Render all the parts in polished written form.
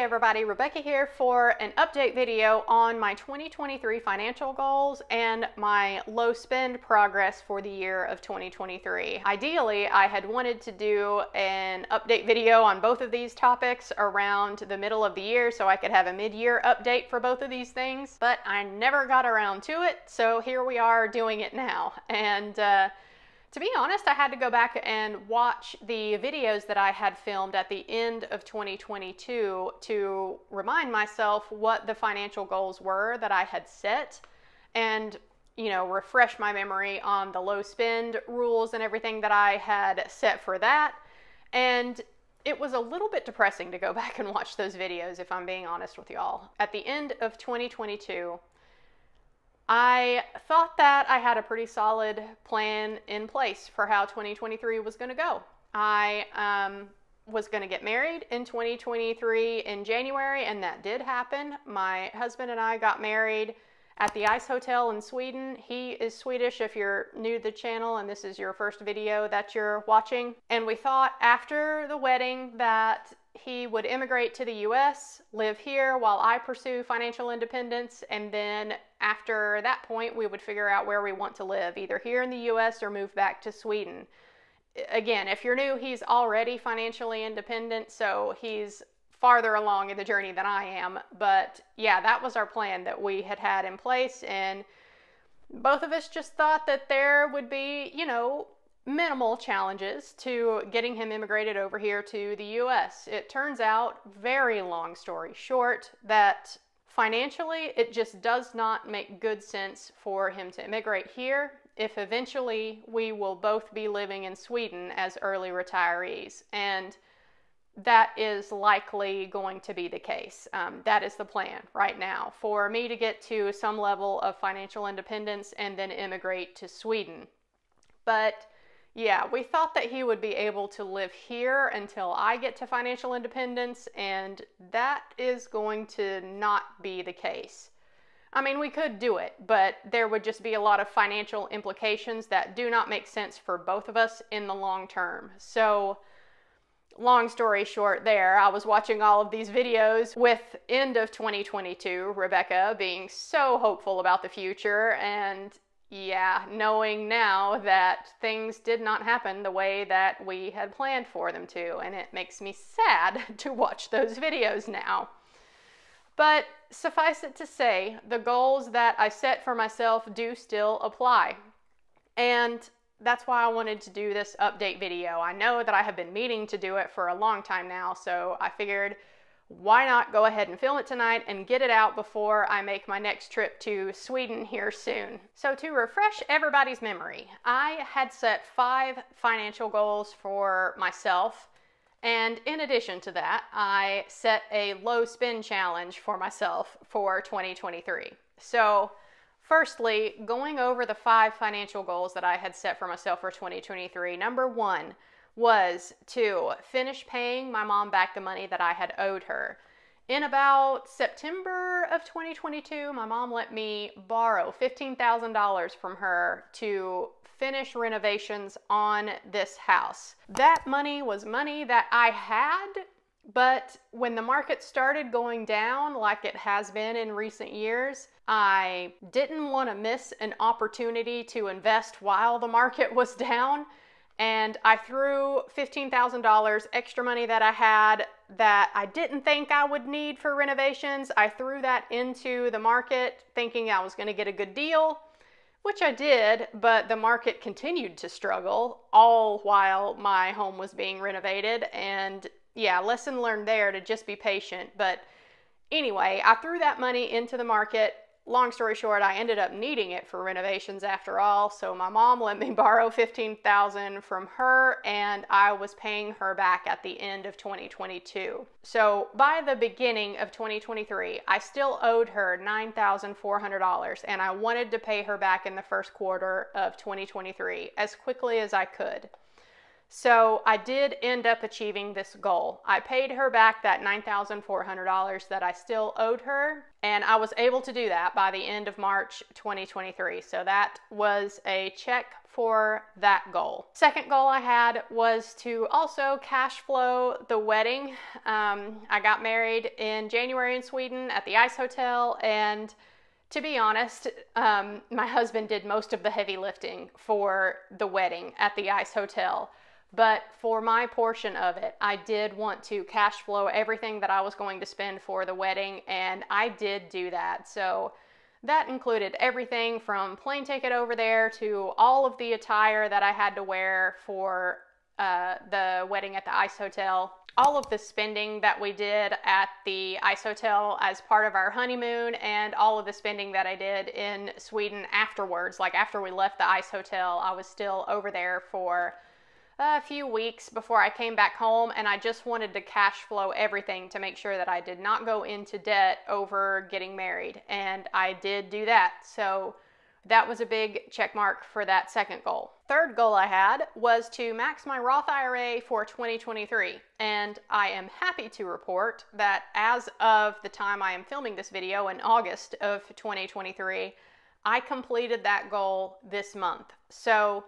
Hey everybody, Rebecca here for an update video on my 2023 financial goals and my low spend progress for the year of 2023. Ideally, I had wanted to do an update video on both of these topics around the middle of the year so I could have a mid-year update for both of these things, but I never got around to it, so here we are doing it now. And to be honest, I had to go back and watch the videos that I had filmed at the end of 2022 to remind myself what the financial goals were that I had set and, refresh my memory on the low spend rules and everything that I had set for that. And it was a little bit depressing to go back and watch those videos, if I'm being honest with y'all. At the end of 2022, I thought that I had a pretty solid plan in place for how 2023 was going to go. I was going to get married in 2023 in January, and that did happen. My husband and I got married at the Ice Hotel in Sweden. He is Swedish if you're new to the channel and this is your first video that you're watching. And we thought after the wedding that he would immigrate to the US, live here while I pursue financial independence, and then after that point we would figure out where we want to live, either here in the US or move back to Sweden. Again, if you're new, he's already financially independent, so he's farther along in the journey than I am. But yeah, that was our plan that we had in place, and both of us just thought that there would be, minimal challenges to getting him immigrated over here to the US. It turns out, very long story short, that financially it just does not make good sense for him to immigrate here if eventually we will both be living in Sweden as early retirees. And that is likely going to be the case. That is the plan right now, for me to get to some level of financial independence and then immigrate to Sweden. But yeah, we thought that he would be able to live here until I get to financial independence, and that is going to not be the case. I mean, we could do it, but there would just be a lot of financial implications that do not make sense for both of us in the long term. So, long story short there, I was watching all of these videos with end of 2022, Rebecca being so hopeful about the future, and yeah, knowing now that things did not happen the way that we had planned for them to, and it makes me sad to watch those videos now. But suffice it to say, the goals that I set for myself do still apply. And that's why I wanted to do this update video. I know that I have been meaning to do it for a long time now, so I figured why not go ahead and film it tonight and get it out before I make my next trip to Sweden here soon. So to refresh everybody's memory, I had set 5 financial goals for myself. And in addition to that, I set a low spend challenge for myself for 2023. So firstly, going over the 5 financial goals that I had set for myself for 2023, number 1 was to finish paying my mom back the money that I had owed her. In about September of 2022, my mom let me borrow $15,000 from her to finish renovations on this house. That money was money that I had, but when the market started going down like it has been in recent years, I didn't want to miss an opportunity to invest while the market was down. And I threw $15,000 extra money that I had that I didn't think I would need for renovations. I threw that into the market thinking I was going to get a good deal, which I did, but the market continued to struggle all while my home was being renovated. And yeah, lesson learned there to just be patient. But anyway, I threw that money into the market. Long story short, I ended up needing it for renovations after all, so my mom let me borrow $15,000 from her, and I was paying her back at the end of 2022. So by the beginning of 2023, I still owed her $9,400, and I wanted to pay her back in the first quarter of 2023 as quickly as I could. So I did end up achieving this goal. I paid her back that $9,400 that I still owed her, and I was able to do that by the end of March 2023. So that was a check for that goal. Second goal I had was to also cash flow the wedding. I got married in January in Sweden at the Ice Hotel, and to be honest, my husband did most of the heavy lifting for the wedding at the Ice Hotel. But for my portion of it, I did want to cash flow everything that I was going to spend for the wedding, and I did do that. So that included everything from plane ticket over there to all of the attire that I had to wear for the wedding at the Ice Hotel. All of the spending that we did at the Ice Hotel as part of our honeymoon, and all of the spending that I did in Sweden afterwards. Like after we left the Ice Hotel, I was still over there for a few weeks before I came back home, and I just wanted to cash flow everything to make sure that I did not go into debt over getting married, and I did do that. So that was a big check mark for that second goal. Third goal I had was to max my Roth IRA for 2023, and I am happy to report that as of the time I am filming this video in August of 2023, I completed that goal this month. So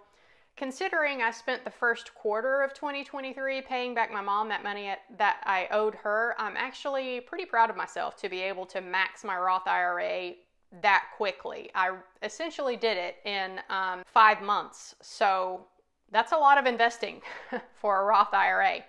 considering I spent the first quarter of 2023 paying back my mom that money that I owed her, I'm actually pretty proud of myself to be able to max my Roth IRA that quickly. I essentially did it in 5 months, so that's a lot of investing for a Roth IRA.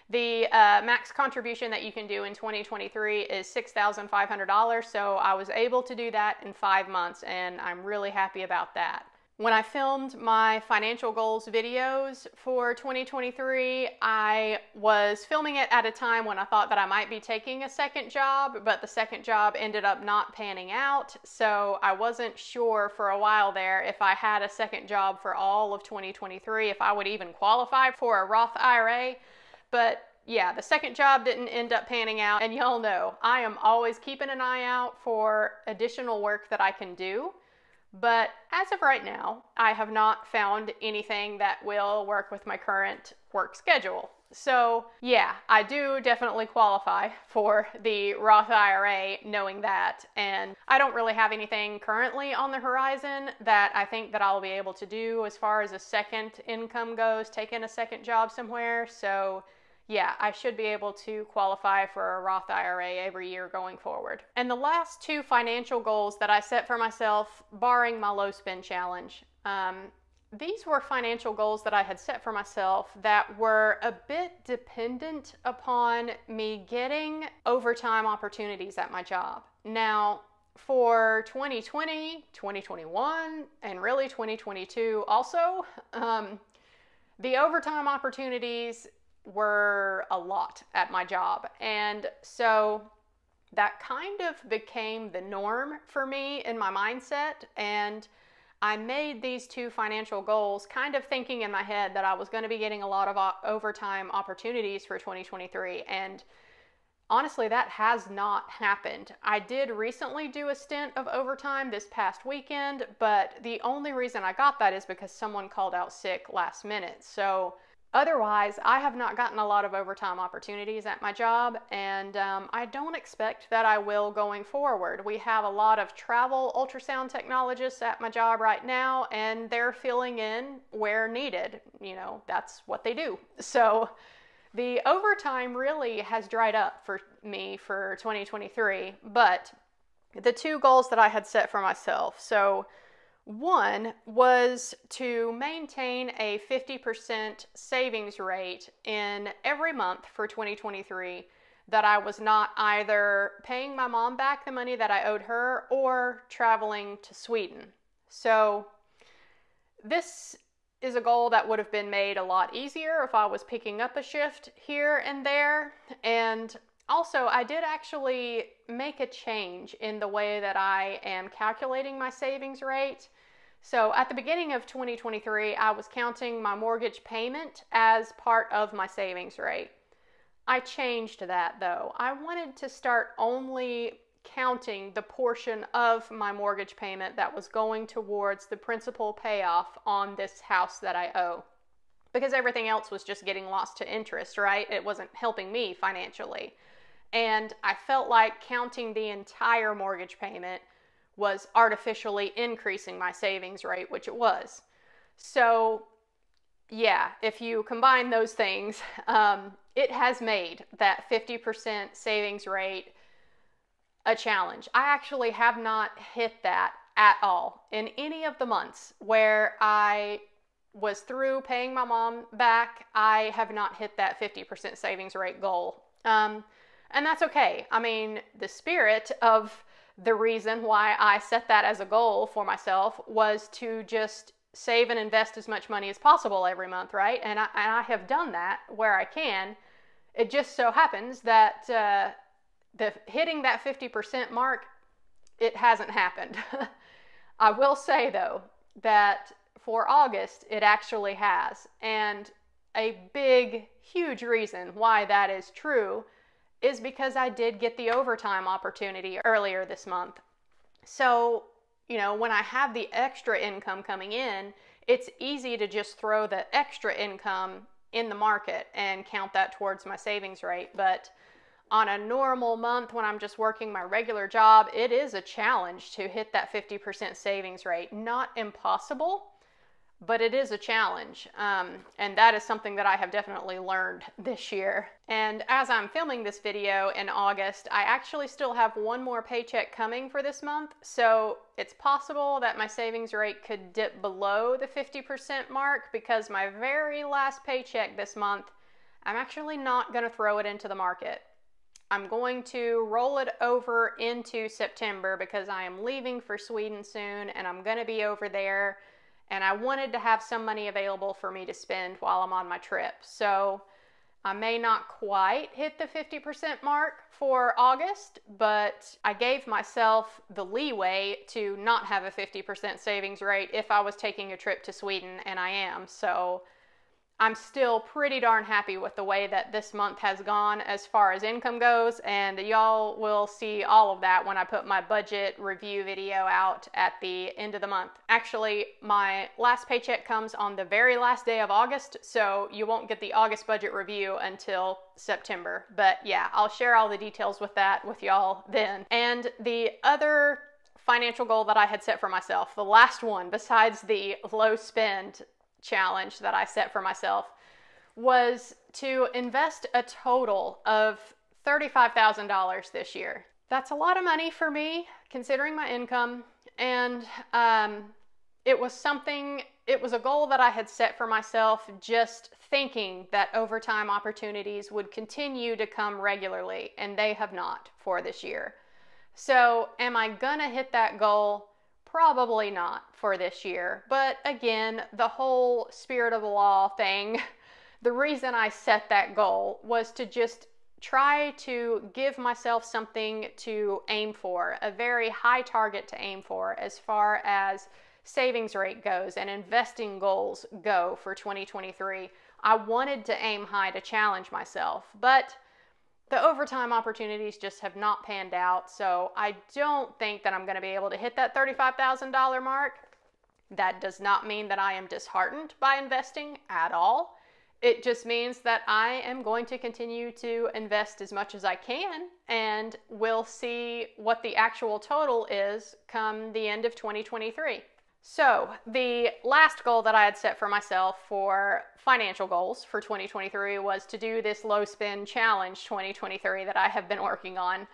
The max contribution that you can do in 2023 is $6,500, so I was able to do that in 5 months, and I'm really happy about that. When I filmed my financial goals videos for 2023, I was filming it at a time when I thought that I might be taking a second job, but the second job ended up not panning out. So I wasn't sure for a while there if I had a second job for all of 2023, if I would even qualify for a Roth IRA. But yeah, the second job didn't end up panning out. And y'all know, I am always keeping an eye out for additional work that I can do. But as of right now, I have not found anything that will work with my current work schedule. So yeah, I do definitely qualify for the Roth IRA knowing that. And I don't really have anything currently on the horizon that I think that I'll be able to do as far as a second income goes, taking a second job somewhere. So yeah, I should be able to qualify for a Roth IRA every year going forward. And the last two financial goals that I set for myself, barring my low spend challenge, these were financial goals that I had set for myself that were a bit dependent upon me getting overtime opportunities at my job. Now, for 2020, 2021, and really 2022 also, the overtime opportunities were a lot at my job. And so that kind of became the norm for me in my mindset. And I made these two financial goals kind of thinking in my head that I was going to be getting a lot of overtime opportunities for 2023. And honestly, that has not happened. I did recently do a stint of overtime this past weekend, but the only reason I got that is because someone called out sick last minute. So otherwise, I have not gotten a lot of overtime opportunities at my job, and I don't expect that I will going forward. We have a lot of travel ultrasound technologists at my job right now, and they're filling in where needed. You know, that's what they do. So the overtime really has dried up for me for 2023, but the two goals that I had set for myself. So one was to maintain a 50% savings rate in every month for 2023 that I was not either paying my mom back the money that I owed her or traveling to Sweden. So this is a goal that would have been made a lot easier if I was picking up a shift here and there. And also, I did actually make a change in the way that I am calculating my savings rate. So at the beginning of 2023, I was counting my mortgage payment as part of my savings rate. I changed that though. I wanted to start only counting the portion of my mortgage payment that was going towards the principal payoff on this house that I owe. because everything else was just getting lost to interest, right? It wasn't helping me financially. And I felt like counting the entire mortgage payment was artificially increasing my savings rate, which it was. So yeah, if you combine those things, it has made that 50% savings rate a challenge. I actually have not hit that at all in any of the months where I was through paying my mom back. I have not hit that 50% savings rate goal. And that's okay. I mean, the spirit of the reason why I set that as a goal for myself was to just save and invest as much money as possible every month, right? And I have done that where I can. It just so happens that the hitting that 50% mark, it hasn't happened. I will say, though, that for August, it actually has. And a big, huge reason why that is true is because I did get the overtime opportunity earlier this month. So, you know, when I have the extra income coming in, it's easy to just throw the extra income in the market and count that towards my savings rate. But on a normal month when I'm just working my regular job, it is a challenge to hit that 50% savings rate. Not impossible, but it is a challenge. And that is something that I have definitely learned this year. And as I'm filming this video in August, I actually still have one more paycheck coming for this month. So it's possible that my savings rate could dip below the 50% mark, because my very last paycheck this month, I'm actually not going to throw it into the market. I'm going to roll it over into September because I am leaving for Sweden soon and I'm going to be over there. And I wanted to have some money available for me to spend while I'm on my trip. So I may not quite hit the 50% mark for August, but I gave myself the leeway to not have a 50% savings rate if I was taking a trip to Sweden, and I am. So I'm still pretty darn happy with the way that this month has gone as far as income goes, and y'all will see all of that when I put my budget review video out at the end of the month. Actually, my last paycheck comes on the very last day of August, so you won't get the August budget review until September. But yeah, I'll share all the details with that with y'all then. And the other financial goal that I had set for myself, the last one besides the low spend challenge that I set for myself, was to invest a total of $35,000 this year. That's a lot of money for me considering my income, and it was a goal that I had set for myself, just thinking that overtime opportunities would continue to come regularly, and they have not for this year. So am I gonna hit that goal? Probably not for this year. But again, the whole spirit of the law thing, the reason I set that goal was to just try to give myself something to aim for, a very high target to aim for as far as savings rate goes and investing goals go for 2023. I wanted to aim high to challenge myself, but the overtime opportunities just have not panned out, so I don't think that I'm going to be able to hit that $35,000 mark. That does not mean that I am disheartened by investing at all. It just means that I am going to continue to invest as much as I can, and we'll see what the actual total is come the end of 2023. So the last goal that I had set for myself for financial goals for 2023 was to do this low spend challenge 2023 that I have been working on.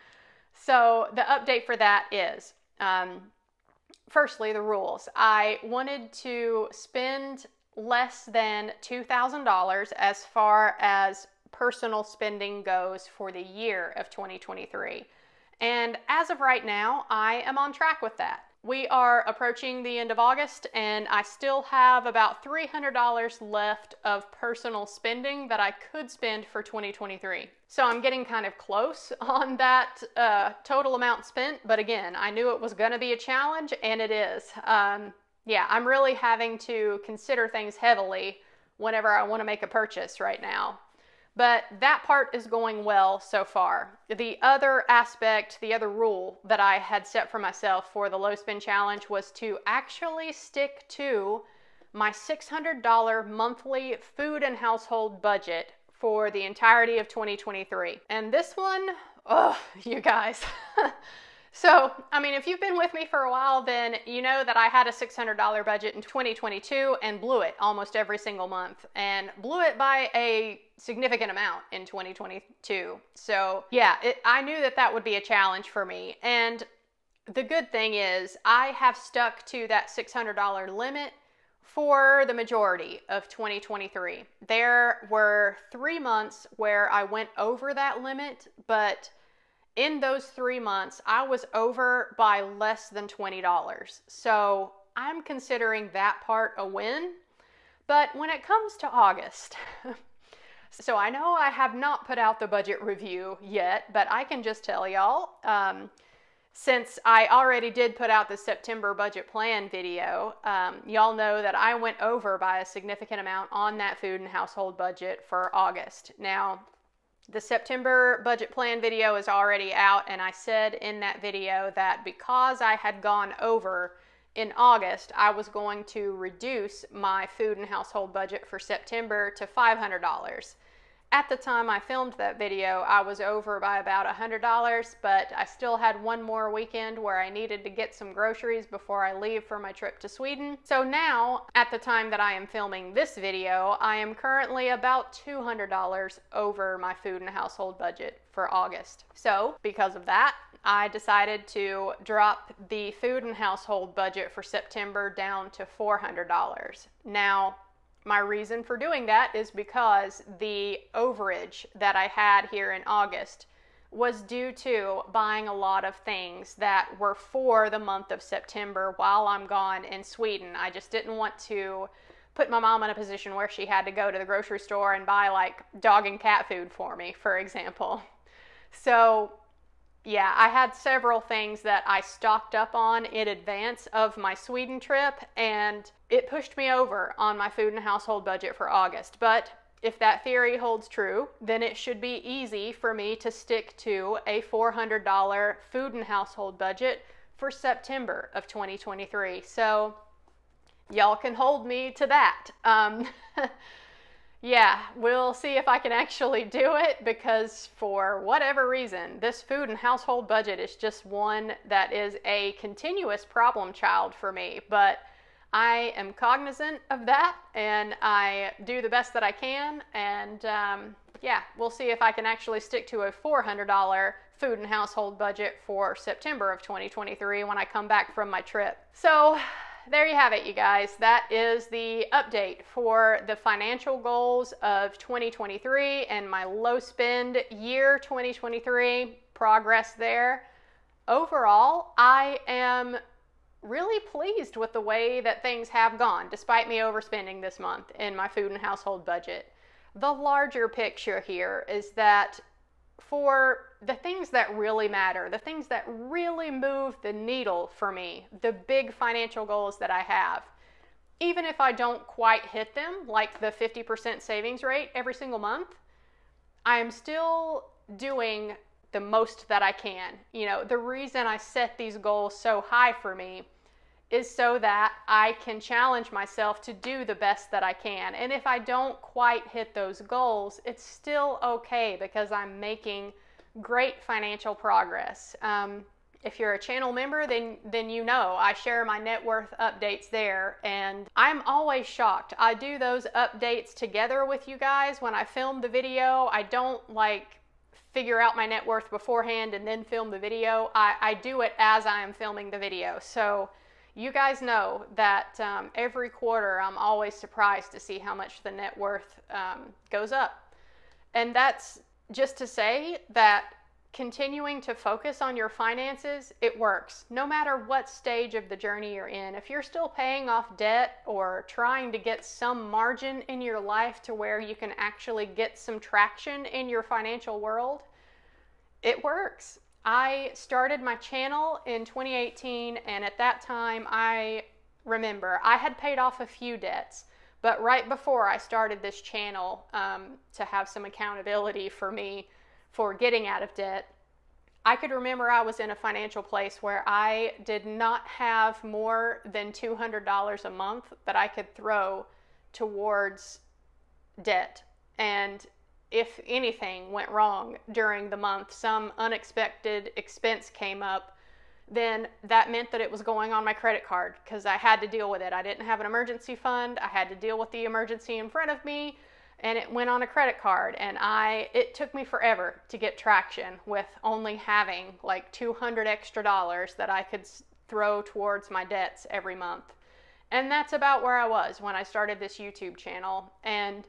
So the update for that is, firstly, the rules. I wanted to spend less than $2,000 as far as personal spending goes for the year of 2023. And as of right now, I am on track with that. We are approaching the end of August, and I still have about $300 left of personal spending that I could spend for 2023. So I'm getting kind of close on that total amount spent, but again, I knew it was going to be a challenge, and it is. Yeah, I'm really having to consider things heavily whenever I want to make a purchase right now. But that part is going well so far. The other aspect, the other rule that I had set for myself for the low spend challenge was to actually stick to my $600 monthly food and household budget for the entirety of 2023. And this one, oh, you guys. So, I mean, if you've been with me for a while, then you know that I had a $600 budget in 2022 and blew it almost every single month, and blew it by a significant amount in 2022. So yeah, I knew that that would be a challenge for me. And the good thing is I have stuck to that $600 limit for the majority of 2023. There were 3 months where I went over that limit, but in those 3 months, I was over by less than $20. So I'm considering that part a win. But when it comes to August, so I know I have not put out the budget review yet, but I can just tell y'all, since I already did put out the September budget plan video, y'all know that I went over by a significant amount on that food and household budget for August. Now, the September budget plan video is already out, and I said in that video that because I had gone over in August, I was going to reduce my food and household budget for September to $500. At the time I filmed that video, I was over by about $100, but I still had one more weekend where I needed to get some groceries before I leave for my trip to Sweden. So now, at the time that I am filming this video, I am currently about $200 over my food and household budget for August. So, because of that, I decided to drop the food and household budget for September down to $400. Now, my reason for doing that is because the overage that I had here in August was due to buying a lot of things that were for the month of September while I'm gone in Sweden. I just didn't want to put my mom in a position where she had to go to the grocery store and buy like dog and cat food for me, for example. So yeah, I had several things that I stocked up on in advance of my Sweden trip, and it pushed me over on my food and household budget for August. But if that theory holds true, then it should be easy for me to stick to a $400 food and household budget for September of 2023. So y'all can hold me to that. Yeah, we'll see if I can actually do it, because for whatever reason, this food and household budget is just one that is a continuous problem child for me. But I am cognizant of that, and I do the best that I can. And yeah, we'll see if I can actually stick to a $400 food and household budget for September of 2023 when I come back from my trip. So there you have it, you guys. That is the update for the financial goals of 2023 and my low spend year 2023 progress there. Overall, I am really pleased with the way that things have gone, despite me overspending this month in my food and household budget. The larger picture here is that for the things that really matter, the things that really move the needle for me, the big financial goals that I have, even if I don't quite hit them, like the 50% savings rate every single month, I am still doing the most that I can. You know, the reason I set these goals so high for me is so that I can challenge myself to do the best that I can. And if I don't quite hit those goals, it's still okay, because I'm making great financial progress. If you're a channel member, then you know I share my net worth updates there, and I'm always shocked. I do those updates together with you guys when I film the video. I don't like figure out my net worth beforehand and then film the video. I do it as I am filming the video. So you guys know that every quarter I'm always surprised to see how much the net worth goes up. And that's just to say that continuing to focus on your finances, it works. No matter what stage of the journey you're in, if you're still paying off debt or trying to get some margin in your life to where you can actually get some traction in your financial world, it works. I started my channel in 2018, and at that time, I remember I had paid off a few debts, but right before I started this channel to have some accountability for me for getting out of debt, I could remember I was in a financial place where I did not have more than $200 a month that I could throw towards debt. And if anything went wrong during the month, some unexpected expense came up, then that meant that it was going on my credit card because I had to deal with it. I didn't have an emergency fund. I had to deal with the emergency in front of me, and it went on a credit card. And it took me forever to get traction with only having like $200 extra that I could throw towards my debts every month. And that's about where I was when I started this YouTube channel. And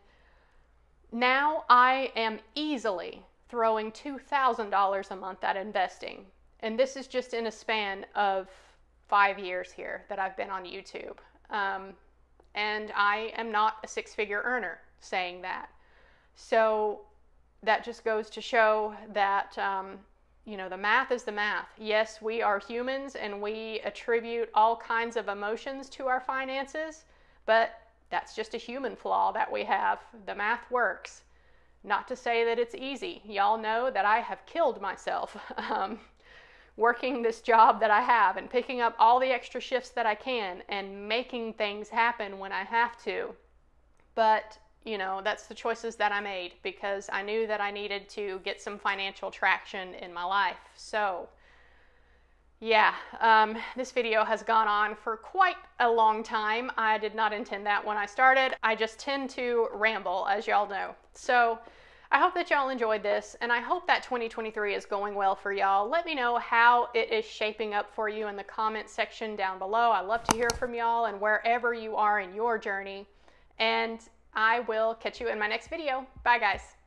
now I am easily throwing $2,000 a month at investing. And this is just in a span of 5 years here that I've been on YouTube. And I am not a six-figure earner saying that. So that just goes to show that, the math is the math. Yes, we are humans and we attribute all kinds of emotions to our finances, but that's just a human flaw that we have. The math works. Not to say that it's easy. Y'all know that I have killed myself working this job that I have and picking up all the extra shifts that I can and making things happen when I have to. But, that's the choices that I made because I knew that I needed to get some financial traction in my life. So, yeah, this video has gone on for quite a long time. I did not intend that when I started. I just tend to ramble, as y'all know. So, I hope that y'all enjoyed this, and I hope that 2023 is going well for y'all. Let me know how it is shaping up for you in the comment section down below. I love to hear from y'all and wherever you are in your journey. And I will catch you in my next video. Bye, guys.